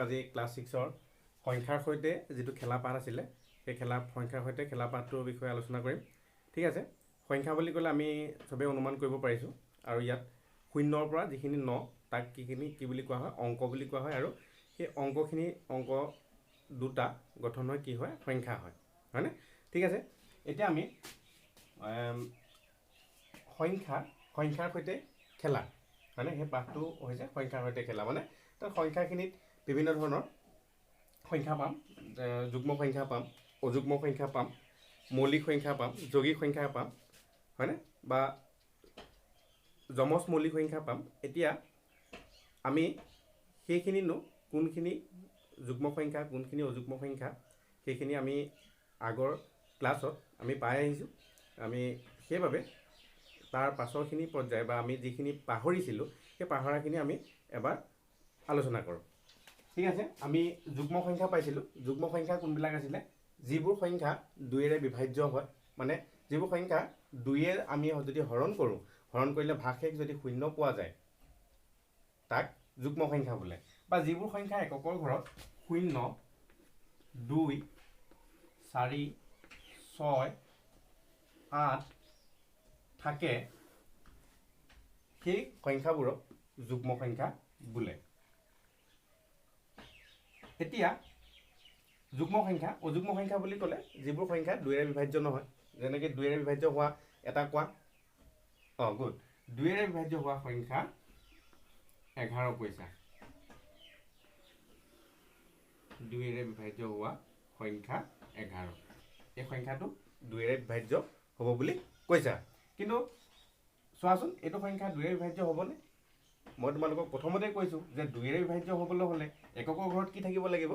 আজি ক্লাছ 6ৰ সংখ্যাৰ সৈতে যিটো খেলা পাঠ আছিলে সেই সংখ্যাৰ সৈতে খেলা পাঠটোৰ বিষয়ে আলোচনা কৰিম। ঠিক আছে, সংখ্যা বুলি ক'লে আমি চবেই অনুমান কৰিব পাৰিছোঁ আৰু ইয়াত শূন্যৰ পৰা যিখিনি 9 তাক কি বুলি কোৱা হয়, অংক বুলি কোৱা হয়, আৰু সেই অংক দুটা গঠন হয় কি হয়, সংখ্যা হয়, হয়নে? ঠিক আছে, এতিয়া আমি সংখ্যাৰ সৈতে খেলা, মানে সেই পাঠটো হৈছে সংখ্যাৰ সৈতে খেলা। মানে তাত সংখ্যাখিনিত বিভিন্ন ধৰণৰ সংখ্যা পাম, যুগ্ম সংখ্যা পাম, অযুগ্ম সংখ্যা পাম, মৌলিক সংখ্যা পাম, যৌগিক সংখ্যা পাম, হয়নে, বা যমজ মৌলিক সংখ্যা পাম। এতিয়া আমি সেইখিনিনো কোনখিনি যুগ্ম সংখ্যা কোনখিনি অযুগ্ম সংখ্যা সেইখিনি আমি আগৰ ক্লাছত আমি পাই আহিছোঁ। আমি সেইবাবে তাৰ পাছৰখিনি পৰ্যায় বা আমি যিখিনি পাহৰিছিলোঁ সেই পাহৰাখিনি আমি এবাৰ আলোচনা কৰোঁ। ঠিক আছে, আমি যুগ্ম সংখ্যা পাইছিলোঁ। যুগ্ম সংখ্যা কোনবিলাক আছিলে? যিবোৰ সংখ্যা 2ৰে বিভাজ্য হয়, মানে যিবোৰ সংখ্যা 2ৰে আমি যদি হৰণ কৰোঁ, হৰণ কৰিলে ভাগশেষ যদি 0 পোৱা যায় তাক যুগ্ম সংখ্যা বোলে। বা যিবোৰ সংখ্যা এককৰ ঘৰত 0, 2, 4, 6, 8 থাকে সেই সংখ্যাবোৰক যুগ্ম সংখ্যা বোলে। এতিয়া যুগ্ম সংখ্যা অযুগ্ম সংখ্যা বুলি ক'লে যিবোৰ সংখ্যা 2ৰে বিভাজ্য নহয়, যেনেকৈ 2ৰে বিভাজ্য হোৱা এটা কোৱা। গুড, 2ৰে বিভাজ্য হোৱা সংখ্যা 11 পইচা। 2ৰে বিভাজ্য হোৱা সংখ্যা 11, এই সংখ্যাটো 2ৰে বিভাজ্য হ'ব বুলি কৈছা। কিন্তু চোৱাচোন, এইটো সংখ্যা 2ৰে বিভাজ্য হ'বনে? মই তোমালোকক প্ৰথমতে কৈছোঁ যে 2ৰে বিভাজ্য হ'বলৈ হ'লে এককৰ ঘৰত কি থাকিব লাগিব?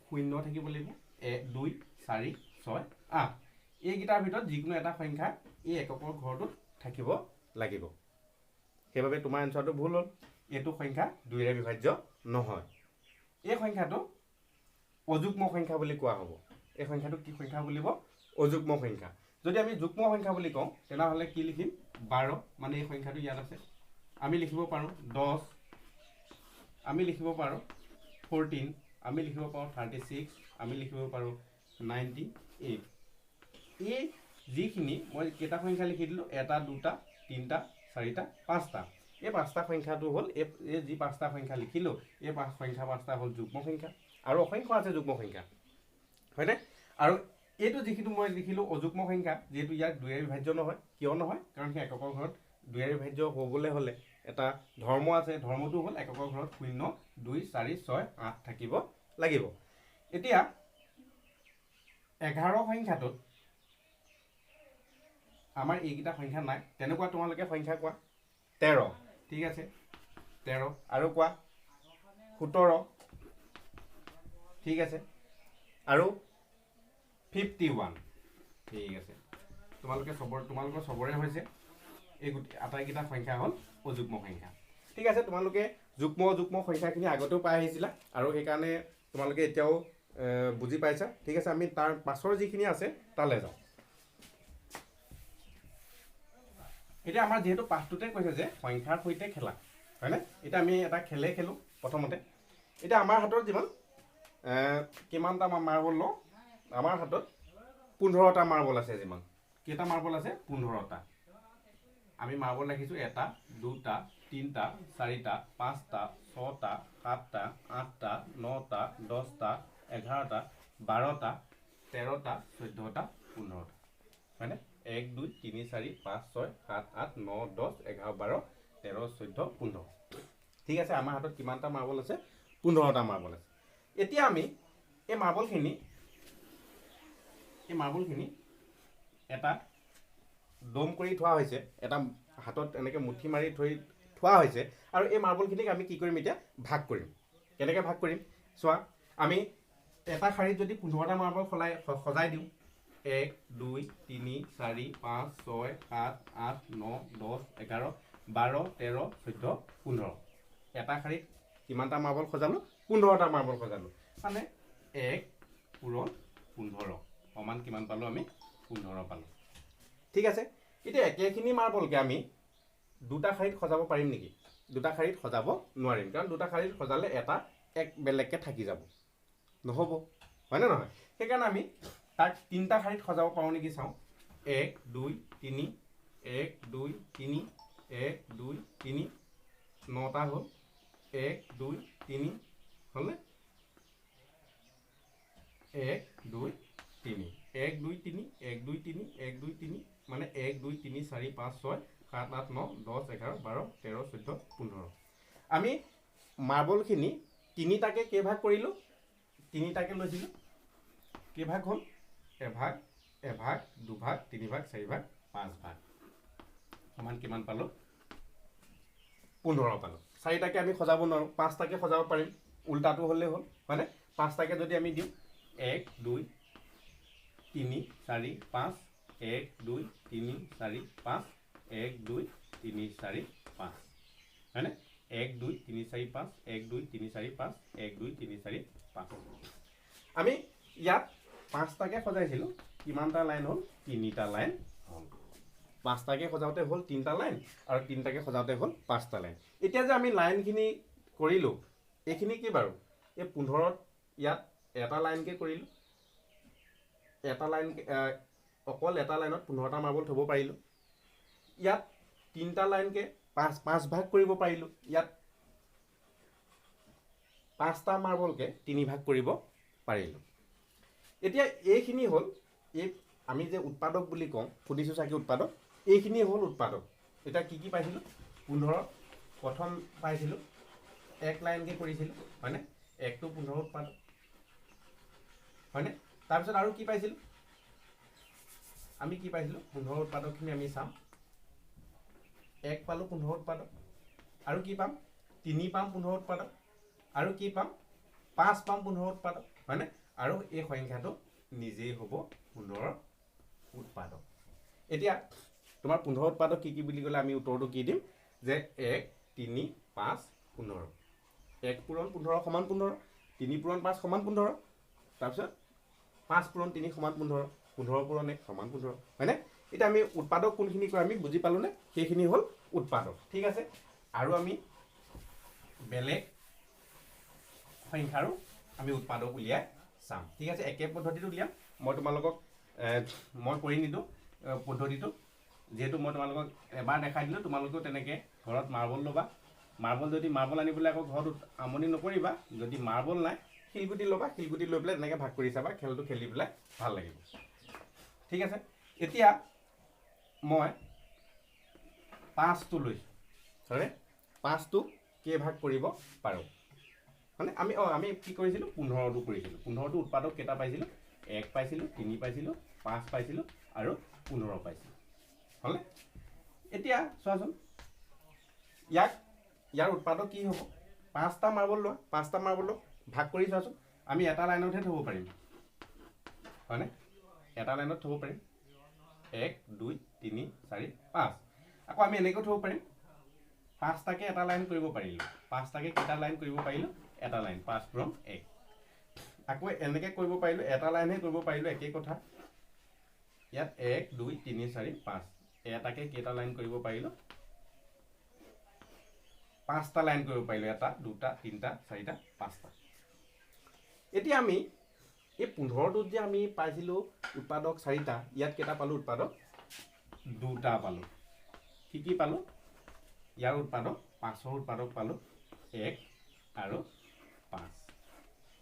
0 থাকিব লাগিব। 1, 2, 4, 6, 8 এইকেইটাৰ ভিতৰত যিকোনো এটা সংখ্যা এই এককৰ ঘৰটোত থাকিব লাগিব। সেইবাবে তোমাৰ এনচাৰটো ভুল হ'ল। এইটো সংখ্যা 2ৰে বিভাজ্য নহয়। এই সংখ্যাটো অযুগ্ম সংখ্যা বুলি কোৱা হ'ব। এই সংখ্যাটো কি সংখ্যা বুলিব? অযুগ্ম সংখ্যা। যদি আমি যুগ্ম সংখ্যা বুলি কওঁ তেনেহ'লে কি লিখিম? 12, মানে এই সংখ্যাটো ইয়াত আছে। আমি লিখিব পাৰোঁ 10, আমি লিখিব পাৰোঁ 14, আমি লিখিব পাৰোঁ 36, আমি লিখিব পাৰোঁ 98। এই যিখিনি মই কেইটা সংখ্যা লিখি দিলোঁ, 1, 2, 3, 4, 5টা, এই 5টা সংখ্যাটো হ'ল এই যি 5টা সংখ্যা লিখিলোঁ, এই সংখ্যা 5টা হ'ল যুগ্ম সংখ্যা। আৰু অসংখ্য আছে যুগ্ম সংখ্যা, হয়নে? আৰু এইটো যিখিনি মই লিখিলোঁ অযুগ্ম সংখ্যা, যিহেতু ইয়াক 2ৰে বিভাজ্য নহয়। কিয় নহয়? কাৰণ সেই এককৰ ঘৰত 2ৰে বিভাজ্য হ'বলৈ হ'লে এটা ধৰ্ম আছে, ধৰ্মটো হ'ল এককৰ ঘৰত 0, 2, 4, 6, 8 থাকিব লাগিব। এতিয়া 11 সংখ্যাটোত আমাৰ এইকেইটা সংখ্যা নাই, তেনেকুৱা তোমালোকে সংখ্যা কোৱা। 13, ঠিক আছে, 13, আৰু কোৱা 17, ঠিক আছে, আৰু 51, ঠিক আছে। তোমালোকৰ চবৰে হৈছে এই আটাইকেইটা সংখ্যা হ'ল অযুগ্ম সংখ্যা। ঠিক আছে, তোমালোকে যুগ্ম অযুগ্ম সংখ্যাখিনি আগতেও পাই আহিছিলা আৰু সেইকাৰণে তোমালোকে এতিয়াও বুজি পাইছা। ঠিক আছে, আমি তাৰ পাছৰ যিখিনি আছে তালৈ যাওঁ। এতিয়া আমাৰ যিহেতু পাঠটোতে কৈছে যে সংখ্যাৰ সৈতে খেলা, হয়নে? এতিয়া আমি এটা খেলেই খেলোঁ প্ৰথমতে। এতিয়া আমাৰ হাতত যিমান কিমানটা মাৰ্বল লওঁ? আমাৰ হাতত 15টা মাৰ্বল আছে। যিমান কেইটা মাৰ্বল আছে? 15টা। আমি মাৰ্বল ৰাখিছোঁ 1, 2, 3, 4, 5, 6, 7, 8, 9, 10, 11, 12, 13, 14, 15টা, হয়নে? 1, 2, 3, 4, 5, 6, 7, 8, 9, 10, 11, 12, 13, 14, 15। ঠিক আছে, আমাৰ হাতত কিমানটা মাৰ্বল আছে? 15টা মাৰ্বল আছে। এতিয়া আমি এই মাৰ্বলখিনি এটা দম কৰি থোৱা হৈছে, এটা হাতত এনেকৈ মুঠি মাৰি থোৱা হৈছে। আৰু এই মাৰ্বলখিনিক আমি কি কৰিম? এতিয়া ভাগ কৰিম। কেনেকৈ ভাগ কৰিম চোৱা। আমি এটা শাৰীত যদি 15টা মাৰ্বল সজাই দিওঁ, 1, 2, 3, 4, 5, 6, 7, 8, 9, 10, 11, 12, 13, 14, 15। এটা শাৰীত কিমানটা মাৰ্বল সজালোঁ? 15টা মাৰ্বল সজালোঁ। মানে 1 পূৰণ 15 সমান কিমান পালোঁ? আমি 15 পালোঁ। ঠিক আছে, এতিয়া একেখিনি মাৰ্বলকে আমি দুটা শাৰীত সজাব পাৰিম নেকি? দুটা শাৰীত সজাব নোৱাৰিম, কাৰণ দুটা শাৰীত সজালে এটা এক বেলেগকৈ থাকি যাব, নহ'ব, হয়নে নহয়? সেইকাৰণে আমি তাক তিনিটা শাৰীত সজাব পাৰোঁ নেকি চাওঁ। 1 2 3 1 2 3 1 2 3 9টা হ'ল। 1 2 3 হ'লনে? 1 2 3 1 2 3 1 2 3 1 2 3 মানে 1 2 3 4 5 6 7 8 9 10 11 12 13 14 15। আমি মাৰ্বলখিনি তিনিটাকে কেইভাগ কৰিলোঁ? তিনিটাকে লৈছিলোঁ। কেইভাগ হ'ল? এভাগ, এভাগ, দুভাগ, তিনিভাগ, চাৰিভাগ, 5 ভাগ। সমান কিমান পালোঁ? 15 পালোঁ। চাৰিটাকে আমি সজাব নোৱাৰোঁ, 5টাকে সজাব পাৰিম, উল্টাটো হ'লেই হ'ল, হয়নে? 5টাকে যদি আমি দিওঁ 1 2 3 4 5 1 2 3 4 5 1 2 3 4 5, হয়নে? 1 2 3 4 5 1 2 3 4 5 1 2 3 4 5। আমি ইয়াত 5টাকে সজাইছিলোঁ, কিমানটা লাইন হ'ল? 3টা লাইন হ'ল। 5টাকে সজাওঁতে হ'ল 3টা লাইন, আৰু 3টাকে সজাওঁতে হ'ল 5টা লাইন। এতিয়া যে আমি লাইনখিনি কৰিলোঁ, এইখিনি কি বাৰু? এই 15ত ইয়াত এটা লাইনকৈ কৰিলোঁ, এটা লাইন, অকল এটা লাইনত 15টা মাৰ্বল থ'ব পাৰিলোঁ। ইয়াত 3টা লাইনকৈ 5 ভাগ কৰিব পাৰিলোঁ। ইয়াত 5টা মাৰ্বলকৈ 3 ভাগ কৰিব পাৰিলোঁ। এতিয়া এইখিনি হ'ল এই আমি যে উৎপাদক বুলি কওঁ, সুধিছোঁ চাগে উৎপাদক, এইখিনি হ'ল উৎপাদক। এতিয়া কি কি পাইছিলোঁ? 15 প্ৰথম পাইছিলোঁ, এক লাইনকৈ কৰিছিলোঁ, হয়নে? 1 to 15 উৎপাদক, হয়নে? তাৰপিছত আৰু কি পাইছিলোঁ? আমি কি পাইছিলোঁ? 15 উৎপাদকখিনি আমি চাম। 1 পালোঁ 15 উৎপাদক, আৰু কি পাম? 3 পাম 15 উৎপাদক, আৰু কি পাম? 5 পাম 15 উৎপাদক, হয়নে? আৰু এই সংখ্যাটো নিজেই হ'ব 15 উৎপাদক। এতিয়া তোমাৰ 15 উৎপাদক কি কি বুলি ক'লে আমি উত্তৰটো কি দিম? যে 1 3 5 15। 1 পূৰণ 15 সমান 15, 3 পূৰণ 5 সমান 15, তাৰপিছত 5 পূৰণ 3 সমান 15, 15 পূৰণ 1 সমান 15, হয়নে? এতিয়া আমি উৎপাদক কোনখিনি কয় আমি বুজি পালোঁনে? সেইখিনি হ'ল উৎপাদক। ঠিক আছে, আৰু আমি বেলেগ সংখ্যাৰো আমি উৎপাদক উলিয়াই চাম। ঠিক আছে, একে পদ্ধতিটো উলিয়াম। মই তোমালোকক মই কৰি নিদিওঁ পদ্ধতিটো, যিহেতু মই তোমালোকক এবাৰ দেখাই দিলোঁ। তোমালোকেও তেনেকৈ ঘৰত মাৰ্বল ল'বা। মাৰ্বল যদি মাৰ্বল আনিবলৈ আকৌ ঘৰত আমনি নকৰিবা। যদি মাৰ্বল নাই, শিলগুটি ল'বা, শিলগুটি লৈ পেলাই তেনেকৈ ভাগ কৰি চাবা, খেলটো খেলি পেলাই ভাল লাগিব। ঠিক আছে, এতিয়া মই 5টো লৈছোঁ, হয়নে? 5টো কেইভাগ কৰিব পাৰোঁ? মানে আমি কি কৰিছিলোঁ? 15টো কৰিছিলোঁ। 15টো উৎপাদক কেইটা পাইছিলোঁ? 1 পাইছিলোঁ, 3 পাইছিলোঁ, 5 পাইছিলোঁ, আৰু 15 পাইছিলোঁ, হ'লনে? এতিয়া চোৱাচোন, ইয়াৰ উৎপাদক কি হ'ব? 5টা মাৰ্বল লোৱা, 5টা মাৰ্বলক ভাগ কৰি চোৱাচোন। আমি এটা লাইনতহে থ'ব পাৰিম, হয়নে? এটা লাইনত থ'ব পাৰিম। 1 2 3 4 5। আকৌ আমি এনেকৈও থ'ব পাৰিম। 5টাকে এটা লাইন কৰিব পাৰিলোঁ। 5টাকে কেইটা লাইন কৰিব পাৰিলোঁ? এটা লাইন, 5 পূৰণ 1। আকৌ এনেকৈ কৰিব পাৰিলোঁ, এটা লাইনহে কৰিব পাৰিলোঁ, একেই কথা। ইয়াত 1 2 3 4 5, এটাকে কেইটা লাইন কৰিব পাৰিলোঁ? 5টা লাইন কৰিব পাৰিলোঁ। 1 2 3 4 5টা। এতিয়া আমি এই 15টোত যে আমি পাইছিলোঁ উৎপাদক 4টা, ইয়াত কেইটা পালোঁ উৎপাদক? 2টা পালোঁ। কি পালোঁ? ইয়াৰ উৎপাদক 5ৰ উৎপাদক পালোঁ 1 আৰু 5।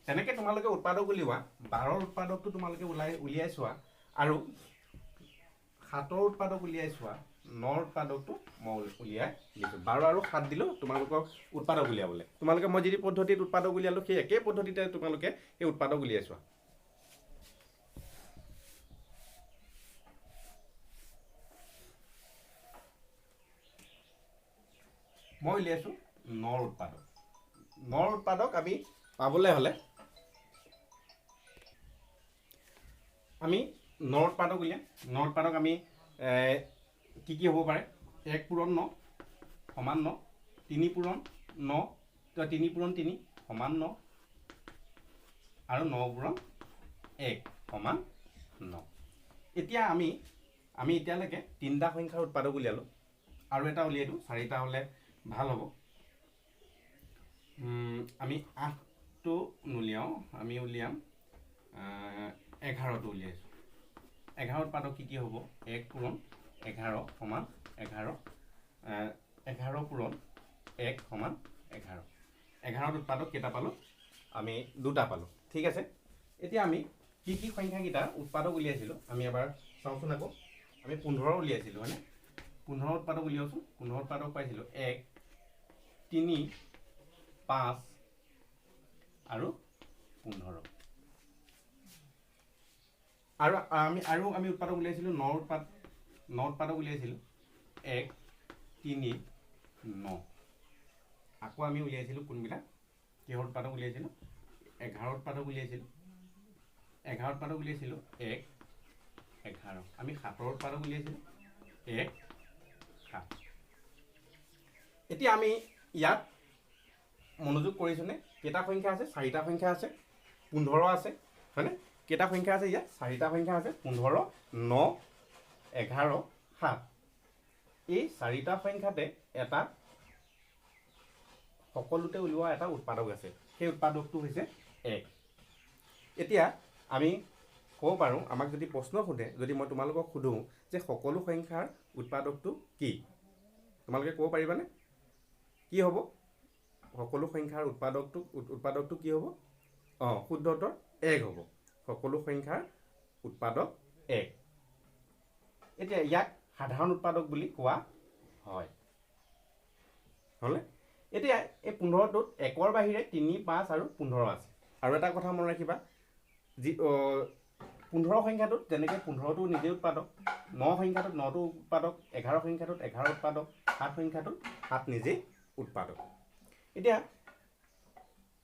তেনেকৈ তোমালোকে উৎপাদক উলিওৱা। 12ৰ উৎপাদকটো তোমালোকে উলিয়াই চোৱা, আৰু 7ৰ উৎপাদক উলিয়াই চোৱা। 9ৰ উৎপাদকটো মই উলিয়াই দিছোঁ। 12 আৰু 7 দিলোঁ তোমালোকক উৎপাদক উলিয়াবলৈ। তোমালোকে মই যি পদ্ধতিত উৎপাদক উলিয়ালোঁ, সেই একেই পদ্ধতিতে তোমালোকে সেই উৎপাদক উলিয়াই চোৱা। মই উলিয়াইছোঁ 9ৰ উৎপাদক। 9ৰ উৎপাদক আমি পাবলৈ হ'লে আমি 9ৰ উৎপাদক উলিয়াম। 9ৰ উৎপাদক আমি কি হ'ব পাৰে? 1 পূৰণ 9 সমান 9, 3 পূৰণ 9, 3 পূৰণ 3 সমান 9, আৰু 9 পূৰণ 1 সমান 9। এতিয়া আমি এতিয়ালৈকে 3টা সংখ্যাৰ উৎপাদক উলিয়ালোঁ, আৰু এটা উলিয়াই দিওঁ, 4টা হ'লে ভাল হ'ব। আমি 8টো নুলিয়াওঁ, আমি উলিয়াম 11টো উলিয়াইছোঁ। 11 উৎপাদক কি হ'ব? 1 পূৰণ 11 সমান 11, 11 পূৰণ 1 সমান 11। 11ত উৎপাদক কেইটা পালোঁ? আমি 2টা পালোঁ। ঠিক আছে, এতিয়া আমি কি সংখ্যাকেইটা উৎপাদক উলিয়াইছিলোঁ আমি এবাৰ চাওঁচোন আকৌ। আমি 15 উলিয়াইছিলোঁ হয়নে? 15 উৎপাদক উলিয়াওঁচোন। 15 উৎপাদক পাইছিলোঁ 1, 3, 5 আৰু 15। আৰু আমি উৎপাদক উলিয়াইছিলোঁ 9 উৎপাদক উলিয়াইছিলোঁ 1, 3, 9। আকৌ আমি উলিয়াইছিলোঁ কোনবিলাক? কিহৰ উৎপাদক উলিয়াইছিলোঁ? 11 উৎপাদক উলিয়াইছিলোঁ। 11 উৎপাদক উলিয়াইছিলোঁ 1, 11। আমি 7 উৎপাদক উলিয়াইছিলোঁ 1, 7। এতিয়া আমি ইয়াত মনোযোগ কৰিছোঁনে? কেইটা সংখ্যা আছে? 4টা সংখ্যা আছে, 15 আছে হয়নে? কেইটা সংখ্যা আছে ইয়াত? 4টা সংখ্যা আছে, 15, 9, 11, 7। এই 4টা সংখ্যাতে এটা সকলোতে উলিওৱা এটা উৎপাদক আছে, সেই উৎপাদকটো হৈছে 1। এতিয়া আমি ক'ব পাৰোঁ, আমাক যদি প্ৰশ্ন সোধে, যদি মই তোমালোকক সোধোঁ যে সকলো সংখ্যাৰ উৎপাদকটো কি, তোমালোকে ক'ব পাৰিবানে? কি হ'ব? সকলো সংখ্যাৰ উৎপাদকটো কি হ'ব? শুদ্ধ উত্তৰ 1 হ'ব। সকলো সংখ্যাৰ উৎপাদক 1। এতিয়া ইয়াক সাধাৰণ উৎপাদক বুলি কোৱা হয়। হ'লে এতিয়া এই 15টোত 1ৰ বাহিৰে 3, 5 আৰু 15 আছে। আৰু এটা কথা মনত ৰাখিবা, 15 সংখ্যাটোত যেনেকৈ 15টো নিজে উৎপাদক, 9 সংখ্যাটোত 9টো উৎপাদক, 11 সংখ্যাটোত 11 উৎপাদক, 7 সংখ্যাটোত 7 নিজেই উৎপাদক। এতিয়া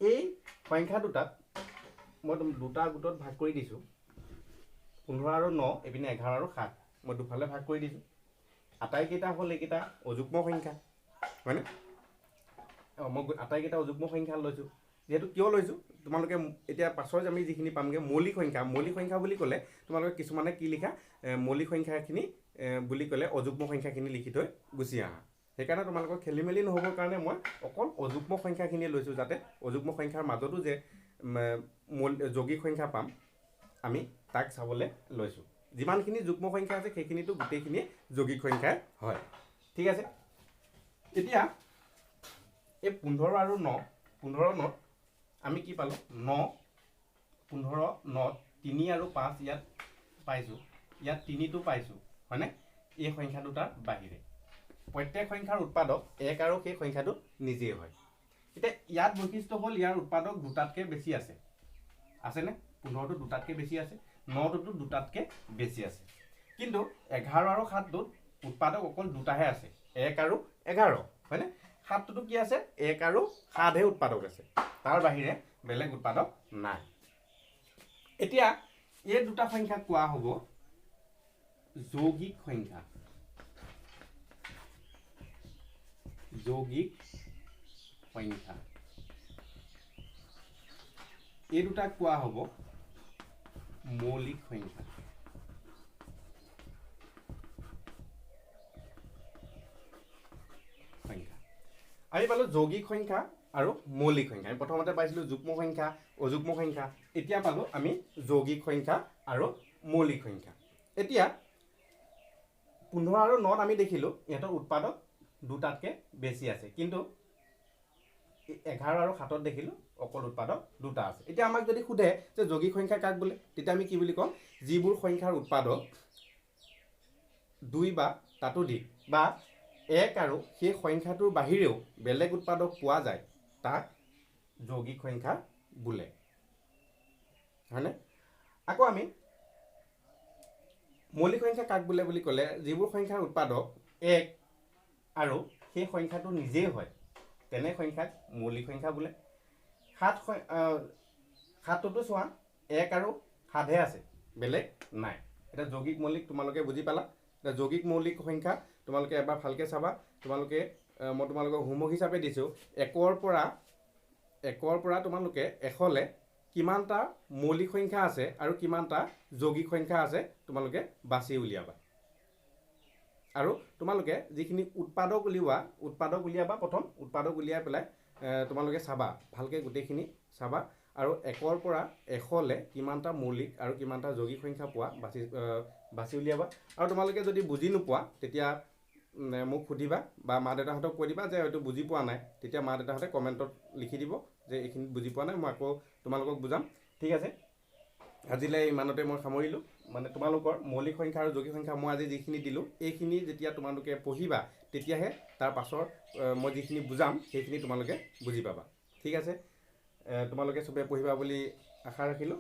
এই সংখ্যা দুটাত মই 2টা গোটত ভাগ কৰি দিছোঁ। 15 আৰু 9, এইপিনে 11 আৰু 7 মই দুফালে ভাগ কৰি দিছোঁ। আটাইকেইটা হ'ল এইকেইটা অযুগ্ম সংখ্যা হয়নে? মই আটাইকেইটা অযুগ্ম সংখ্যা লৈছোঁ। যিহেতু কিয় লৈছোঁ, তোমালোকে এতিয়া পাছত আমি যিখিনি পামগৈ মৌলিক সংখ্যা বুলি ক'লে তোমালোকে কিছুমানে কি লিখা, মৌলিক সংখ্যাখিনি বুলি ক'লে অযুগ্ম সংখ্যাখিনি লিখি থৈ গুচি আহা। সেইকাৰণে তোমালোকৰ খেলি মেলি নহ'বৰ কাৰণে মই অকল অযুগ্ম সংখ্যাখিনিয়ে লৈছোঁ, যাতে অযুগ্ম সংখ্যাৰ মাজতো যে যৌগিক সংখ্যা পাম আমি তাক চাবলৈ লৈছোঁ। যিমানখিনি যুগ্ম সংখ্যা আছে সেইখিনিতো গোটেইখিনিয়ে যৌগিক সংখ্যাই হয়। ঠিক আছে, এতিয়া এই 15 আৰু 9 আমি কি পালোঁ? 9, 15, 9, 3 আৰু 5 ইয়াত পাইছোঁ, ইয়াত 3টো পাইছোঁ হয়নে? এই সংখ্যা দুটাৰ বাহিৰে প্ৰত্যেক সংখ্যাৰ উৎপাদক 1 আৰু সেই সংখ্যাটো নিজেই হয়। এতিয়া ইয়াত বৈশিষ্ট্য হ'ল ইয়াৰ উৎপাদক 2টাতকৈ বেছি আছেনে? 15টো 2টাতকৈ বেছি আছে, 9টোতো 2টাতকৈ বেছি আছে। কিন্তু 11 আৰু 7টোত উৎপাদক অকল 2টাহে আছে, 1 আৰু 11 হয়নে? 7টোতো কি আছে? 1 আৰু 7হে উৎপাদক আছে, তাৰ বাহিৰে বেলেগ উৎপাদক নাই। এতিয়া এই দুটা সংখ্যাক কোৱা হ'ব যৌগিক সংখ্যা। যৌগিক সংখ্যা। এই দুটাক কোৱা হ'ব মৌলিক সংখ্যা। আমি পালোঁ যৌগিক সংখ্যা আৰু মৌলিক সংখ্যা। আমি প্ৰথমতে পাইছিলোঁ যুগ্ম সংখ্যা, অযুগ্ম সংখ্যা। এতিয়া পালোঁ আমি যৌগিক সংখ্যা আৰু মৌলিক সংখ্যা। এতিয়া 15 আৰু 9ত আমি দেখিলোঁ ইহঁতৰ উৎপাদক 2টাতকৈ বেছি আছে, কিন্তু 11 আৰু 7ত দেখিলোঁ অকল উৎপাদক 2টা আছে। এতিয়া আমাক যদি সোধে যে যৌগিক সংখ্যা কাক বোলে, তেতিয়া আমি কি বুলি ক'ম? যিবোৰ সংখ্যাৰ উৎপাদক 2 বা তাতোধিক বা 1 আৰু সেই সংখ্যাটোৰ বাহিৰেও বেলেগ উৎপাদক পোৱা যায় তাক যৌগিক সংখ্যা বোলে হয়নে? আকৌ আমি মৌলিক সংখ্যা কাক বোলে বুলি ক'লে, যিবোৰ সংখ্যাৰ উৎপাদক 1 আৰু সেই সংখ্যাটো নিজেই হয় তেনে সংখ্যাক মৌলিক সংখ্যা বোলে। 7টোতো চোৱা 1 আৰু 7হে আছে, বেলেগ নাই। এতিয়া যৌগিক মৌলিক তোমালোকে বুজি পালা। এতিয়া যৌগিক মৌলিক সংখ্যা তোমালোকে এবাৰ ভালকৈ চাবা। মই তোমালোকক হোমৱৰ্ক হিচাপে দিছোঁ, 1ৰ পৰা তোমালোকে 1লৈ কিমানটা মৌলিক সংখ্যা আছে আৰু কিমানটা যৌগিক সংখ্যা আছে তোমালোকে বাছি উলিয়াবা। আৰু তোমালোকে যিখিনি উৎপাদক উলিয়াবা, প্ৰথম উৎপাদক উলিয়াই পেলাই তোমালোকে চাবা, ভালকৈ গোটেইখিনি চাবা আৰু 1ৰ পৰা 100লৈ কিমানটা মৌলিক আৰু কিমানটা যৌগিক সংখ্যা পোৱা বাছি উলিয়াবা। আৰু তোমালোকে যদি বুজি নোপোৱা তেতিয়া মোক সুধিবা বা মা দেউতাহঁতক কৈ দিবা যে হয়তো বুজি পোৱা নাই, তেতিয়া মা দেউতাহঁতে কমেণ্টত লিখি দিব যে এইখিনি বুজি পোৱা নাই, মই আকৌ তোমালোকক বুজাম। ঠিক আছে, আজিলৈ ইমানতে মই সামৰিলোঁ। মানে তোমালোকৰ মৌলিক সংখ্যা আৰু যৌগিক সংখ্যা মই আজি যিখিনি দিলোঁ, এইখিনি যেতিয়া তোমালোকে পঢ়িবা তেতিয়াহে তাৰ পাছৰ মই যিখিনি বুজাম সেইখিনি তোমালোকে বুজি পাবা। ঠিক আছে, তোমালোকে চবে পঢ়িবা বুলি আশা ৰাখিলোঁ।